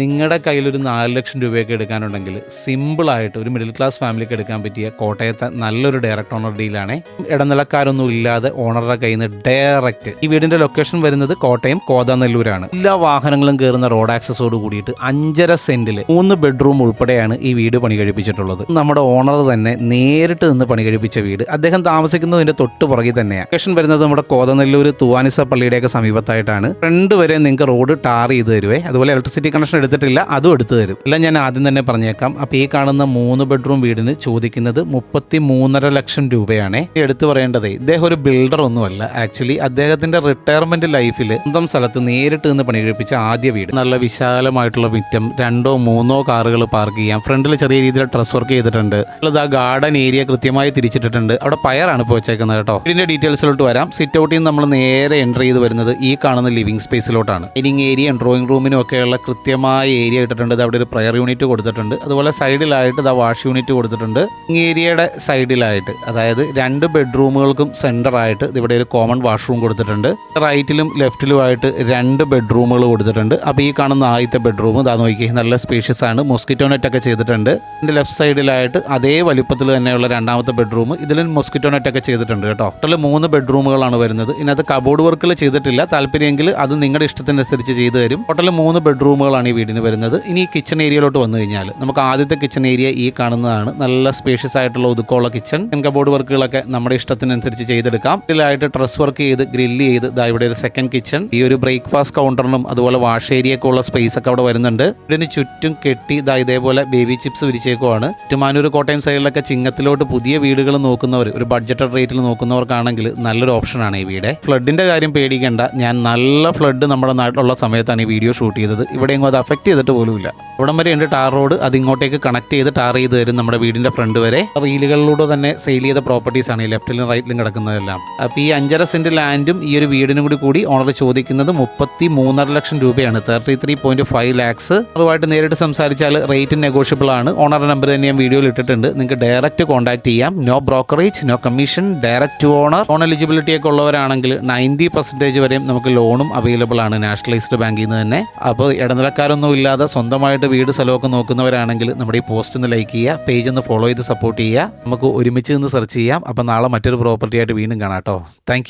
നിങ്ങളുടെ കയ്യിൽ ഒരു 4 ലക്ഷം രൂപയൊക്കെ എടുക്കാനുണ്ടെങ്കിൽ സിമ്പിളായിട്ട് ഒരു മിഡിൽ ക്ലാസ് ഫാമിലിക്ക് എടുക്കാൻ പറ്റിയ കോട്ടയത്തെ നല്ലൊരു ഡയറക്റ്റ് ഓണർ ഡീലാണ്. ഇടനിലക്കാരൊന്നും ഇല്ലാതെ ഓണറുടെ കയ്യിൽ നിന്ന് ഡയറക്റ്റ്. ഈ വീടിന്റെ ലൊക്കേഷൻ വരുന്നത് കോട്ടയം കോതാനെല്ലൂരാണ്. എല്ലാ വാഹനങ്ങളും കയറുന്ന റോഡ് ആക്സസോട് കൂടിയിട്ട് 5.5 സെന്റിൽ 3 ബെഡ്റൂം ഉൾപ്പെടെയാണ് ഈ വീട് പണി കഴിപ്പിച്ചിട്ടുള്ളത്. നമ്മുടെ ഓണർ തന്നെ നേരിട്ട് നിന്ന് പണി കഴിപ്പിച്ച വീട്. അദ്ദേഹം താമസിക്കുന്നതിന്റെ തൊട്ട് പുറകിൽ തന്നെയാണ്. ലൊക്കേഷൻ വരുന്നത് നമ്മുടെ കോതനെല്ലൂർ തൂവാനിസ പള്ളിയുടെയൊക്കെ സമീപത്തായിട്ടാണ്. ഫ്രണ്ട് വരെ നിങ്ങൾക്ക് റോഡ് ടാർ ചെയ്ത് തരുവേ. അതുപോലെ ഇലക്ട്രിസിറ്റി കണക്ഷൻ എടുത്തിട്ടില്ല, അതും എടുത്തു തരും. എല്ലാം ഞാൻ ആദ്യം തന്നെ പറഞ്ഞേക്കാം. അപ്പോൾ ഈ കാണുന്ന 3 ബെഡ്റൂം വീടിന് ചോദിക്കുന്നത് 33.5 ലക്ഷം രൂപയാണ്. എടുത്തു പറയേണ്ടത് ഇദ്ദേഹം ഒരു ബിൽഡർ ഒന്നുമല്ല. ആക്ച്വലി അദ്ദേഹത്തിന്റെ റിട്ടയർമെന്റ് ലൈഫിൽ സ്വന്തം സ്ഥലത്ത് നേരിട്ട് നിന്ന് പണി കഴിപ്പിച്ച ആദ്യ വീട്. നല്ല വിശാലമായിട്ടുള്ള മുറ്റം, 2-3 കാറുകൾ പാർക്ക് ചെയ്യാം. ഫ്രണ്ടിൽ ചെറിയ രീതിയിൽ ഡ്രസ് വർക്ക് ചെയ്തിട്ടുണ്ട്. ആ ഗാർഡൻ ഏരിയ കൃത്യമായി തിരിച്ചിട്ടിട്ടുണ്ട്. അവിടെ പയറാണ് ഇപ്പോൾ വെച്ചേക്കുന്നത് കേട്ടോ. ഇതിന്റെ ഡീറ്റെയിൽസിലോട്ട് വരാം. സിറ്റ് ഔട്ടിൽ നിന്ന് നമ്മൾ നേരെ എൻ്റർ ചെയ്ത് വരുന്നത് ഈ കാണുന്ന ലിവിംഗ് സ്പേസിലോട്ടാണ്. ഡൈനിങ് ഏരിയ ഡ്രോയിങ് റൂമിനും ഒക്കെയുള്ള കൃത്യമായ ഏരിയ ഇട്ടിട്ടുണ്ട്. അവിടെ ഒരു പ്രയർ യൂണിറ്റ് കൊടുത്തിട്ടുണ്ട്. അതുപോലെ സൈഡിലായിട്ട് വാഷ് യൂണിറ്റ് കൊടുത്തിട്ടുണ്ട്. ഏരിയയുടെ സൈഡിലായിട്ട്, അതായത് 2 ബെഡ്റൂമുകൾക്കും സെന്റർ ആയിട്ട് ഇവിടെ ഒരു കോമൺ വാഷ്റൂം കൊടുത്തിട്ടുണ്ട്. റൈറ്റിലും ലെഫ്റ്റിലുമായിട്ട് 2 ബെഡ്റൂമുകൾ കൊടുത്തിട്ടുണ്ട്. അപ്പോൾ ഈ കാണുന്ന ആദ്യത്തെ ബെഡ്റൂം ഇതാ നോക്കി, നല്ല സ്പേഷ്യസ് ആണ്. മൊസ്കിറ്റോ നെറ്റ് ഒക്കെ ചെയ്തിട്ടുണ്ട്. ഇതിന്റെ ലെഫ്റ്റ് സൈഡിലായിട്ട് അതേ വലിപ്പത്തിൽ തന്നെയുള്ള രണ്ടാമത്തെ ബെഡ്റൂം, ഇതിലും മൊസ്കിറ്റോ നെറ്റ് ഒക്കെ ചെയ്തിട്ടുണ്ട് കേട്ടോ. ടോട്ടൽ 3 ബെഡ്റൂമുകളാണ് വരുന്നത്. ഇതിനകത്ത് കബോർഡ് വർക്കുകൾ ചെയ്തിട്ടില്ല. താല്പര്യമെങ്കിൽ അത് നിങ്ങളുടെ ഇഷ്ടത്തിനനുസരിച്ച് ചെയ്തു തരും. ടോട്ടൽ 3 ബെഡ്റൂമുകളാണ് ഈ വീടിന് വരുന്നത്. ഇനി കിച്ചൺ ഏരിയയിലോട്ട് വന്നു കഴിഞ്ഞാൽ നമുക്ക് ആദ്യത്തെ കിച്ചൺ ഏരിയ ഈ കാണുന്നതാണ്. നല്ല സ്പേഷ്യസ് ആയിട്ടുള്ള ഒതുക്കമുള്ള കിച്ചൺ. കബോർഡ് വർക്കുകളൊക്കെ നമ്മുടെ ഇഷ്ടത്തിനനുസരിച്ച് ചെയ്തെടുക്കാം. ഇതിലായിട്ട് ഡ്രസ് വർക്ക് ചെയ്ത് ഗ്രില്ല് ചെയ്ത് ഇവിടെ ഒരു സെക്കൻഡ് കിച്ചൺ. ഈ ഒരു ബ്രേക്ക്ഫാസ്റ്റ് കൗണ്ടറിനും അതുപോലെ വാഷ് ഏരിയയൊക്കെ ഉള്ള സ്പേസ് ഒക്കെ അവിടെ വരുന്നുണ്ട്. ഇതിന് ചുറ്റും കെട്ടി ഇതേപോലെ ബേബി ചിപ്സ് വിരിച്ചേക്കുവാണ്. ചുമാനൂർ കോട്ടയം സൈഡിലൊക്കെ ചിങ്ങത്തിലോട്ട് പുതിയ വീടുകൾ നോക്കുന്നവർ, ഒരു ബഡ്ജറ്റഡ് റേറ്റിൽ നോക്കുന്നവർക്കാണെങ്കിൽ നല്ലൊരു ഓപ്ഷനാണ് ഈ വീട്. ഫ്ലഡിന്റെ കാര്യം പേടിക്കേണ്ട. ഞാൻ നല്ല ഫ്ലഡ് നമ്മുടെ നാട്ടിലുള്ള സമയത്താണ് ഈ വീഡിയോ ഷൂട്ട് ചെയ്തത്. ഇവിടെയെങ്കിലും അത് അഫക്ട് ചെയ്തിട്ട് പോലുമില്ല. ഇവിടം വരെ ഉണ്ട് ടാർ റോഡ്. അത് ഇങ്ങോട്ടേക്ക് കണക്ട് ചെയ്ത് ടാർ ചെയ്ത് തരും നമ്മുടെ വീടിന്റെ ഫ്രണ്ട് വരെ. റീലുകളിലൂടെ തന്നെ സെയിൽ ചെയ്ത പ്രോപ്പർട്ടീസ് ആണ് ഈ ലെഫ്റ്റിലും റൈറ്റിലും കിടക്കുന്നതെല്ലാം. അപ്പോൾ ഈ 5.5 സെന്റ് ലാൻഡും ഈ ഒരു വീടിനും കൂടി ഓണർ ചോദിക്കുന്നത് 33.5 ലക്ഷം രൂപയാണ്. 33.5 ലാക്സ്. അതുമായിട്ട് നേരിട്ട് സംസാരിച്ചാൽ റേറ്റ് നെഗോഷ്യബിൾ ആണ്. ഓണറുടെ നമ്പർ തന്നെ ഞാൻ വീഡിയോയിൽ ഇട്ടിട്ടുണ്ട്. നിങ്ങൾക്ക് ഡയറക്റ്റ് കോൺടാക്ട് ചെയ്യാം. No brokerage, no commission, direct to owner. Loan eligibility ഒക്കെ ഉള്ളവരാണെങ്കിൽ 90% വരെയും നമുക്ക് ലോണും അവൈലബിൾ ആണ് നാഷണലൈസ്ഡ് ബാങ്കിൽ നിന്ന് തന്നെ. അപ്പോൾ ഇടനിലക്കാരൊന്നും ഇല്ലാതെ സ്വന്തമായിട്ട് വീട് സ്ഥലമൊക്കെ നോക്കുന്നവരാണെങ്കിൽ നമ്മുടെ ഈ പോസ്റ്റ് ഒന്ന് ലൈക്ക് ചെയ്യുക, പേജ് ഒന്ന് ഫോളോ ചെയ്ത് സപ്പോർട്ട് ചെയ്യുക. നമുക്ക് ഒരുമിച്ച് നിന്ന് സെർച്ച് ചെയ്യാം. അപ്പോൾ നാളെ മറ്റൊരു പ്രോപ്പർട്ടി ആയിട്ട് വീണ്ടും കാണാം കേട്ടോ. താങ്ക്